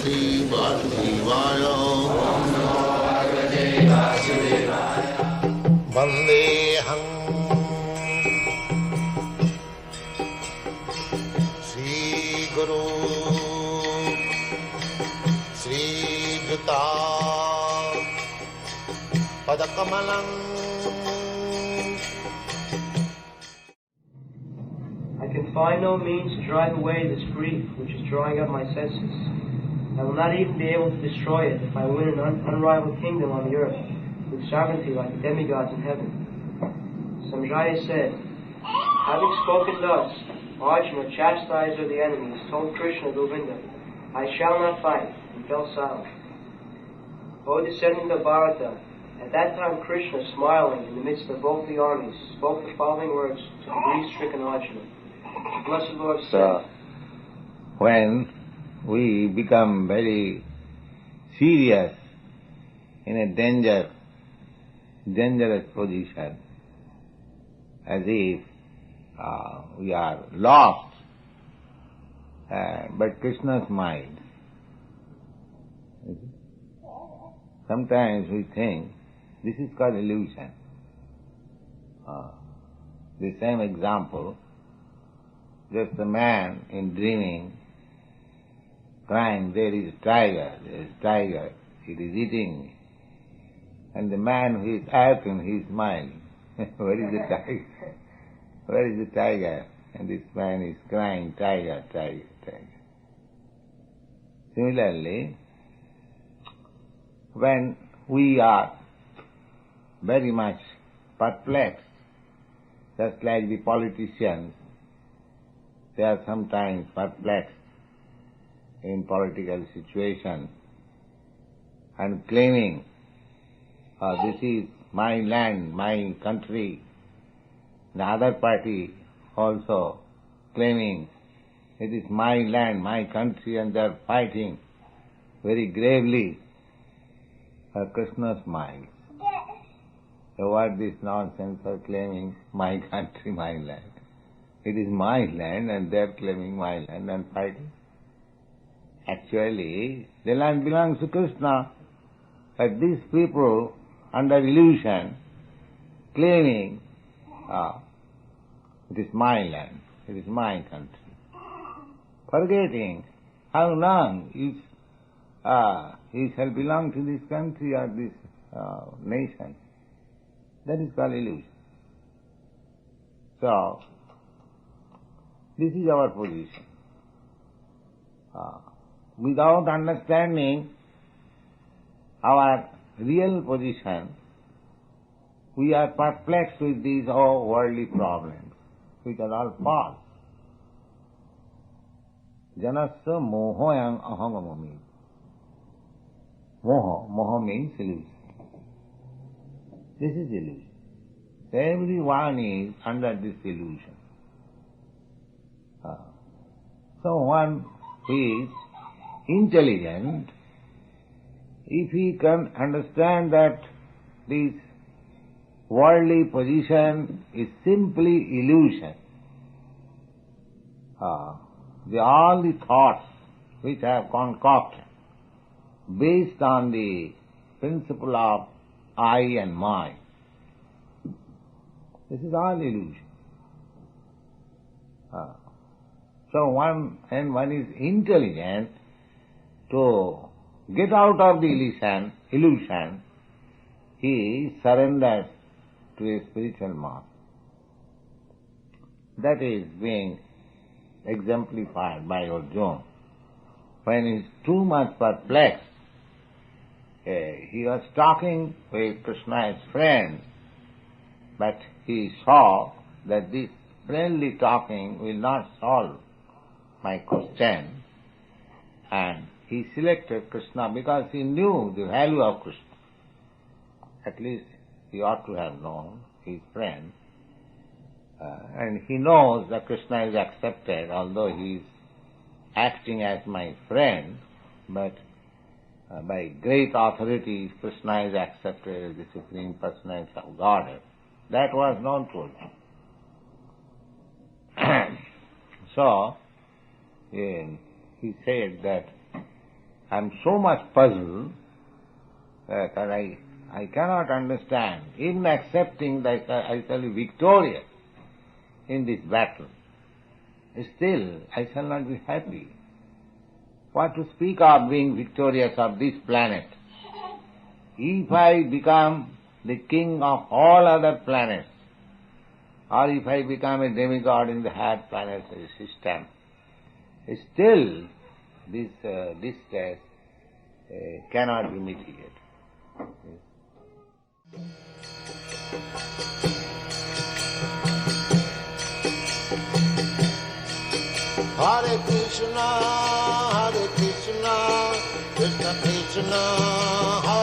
Bhagavate Vasudevaya. Vandeham Sri Guru Sri Juta Padakamalam. I can find no means to drive away this grief which is drawing up my senses. I will not even be able to destroy it if I win an unrivaled kingdom on the earth, with sovereignty like the demigods in heaven. Samjaya said, having spoken thus, Arjuna, chastiser of the enemies, told Krishna Govinda, I shall not fight, and fell silent. O descendant of Bharata, at that time Krishna, smiling in the midst of both the armies, spoke the following words to the grief-stricken Arjuna. The Blessed Lord said, when we become very serious in a dangerous position, as if we are lost, but Krishna smiles. Sometimes we think this is called illusion. The same example, just a man in dreaming, crying, there is a tiger, it is eating me. And the man who is acting, he is smiling. Where is the tiger? Where is the tiger? And this man is crying, tiger. Similarly, when we are very much perplexed, just like the politicians, they are sometimes perplexed in political situations and claiming, this is my land, my country. The other party also claiming, it is my land, my country, and they are fighting very gravely. Krishna smiles. So what this nonsense of claiming my country, my land? It is my land and they are claiming my land and fighting. Actually, the land belongs to Krishna, but these people, under illusion, claiming, it is my land, it is my country, forgetting how long he shall belong to this country or this nation. That is called illusion. So, this is our position. Without understanding our real position, we are perplexed with these all worldly problems, which are all false. Janasya mohoyam ahamamami. Moho means illusion. This is illusion. Everyone is under this illusion. So one who is intelligent, if he can understand that this worldly position is simply illusion, all the thoughts which I have concocted based on the principle of I and mine, this is all illusion. So when one is intelligent to get out of the illusion, he surrenders to a spiritual master. That is being exemplified by Arjuna. When he is too much perplexed, he was talking with Krishna's friend, but he saw that this friendly talking will not solve my question, and he selected Krishna because he knew the value of Krishna. At least he ought to have known his friend, and he knows that Krishna is accepted, although he is acting as my friend, but by great authority Krishna is accepted as the Supreme Personality of Godhead. That was known to him. So, he said that I'm so much puzzled that I cannot understand, even accepting that I shall be victorious in this battle. Still, I shall not be happy. What to speak of being victorious of this planet? If I become the king of all other planets, or if I become a demigod in the higher planetary system, still this distress cannot be mitigated. Hare Krishna, Krishna Krishna, Hare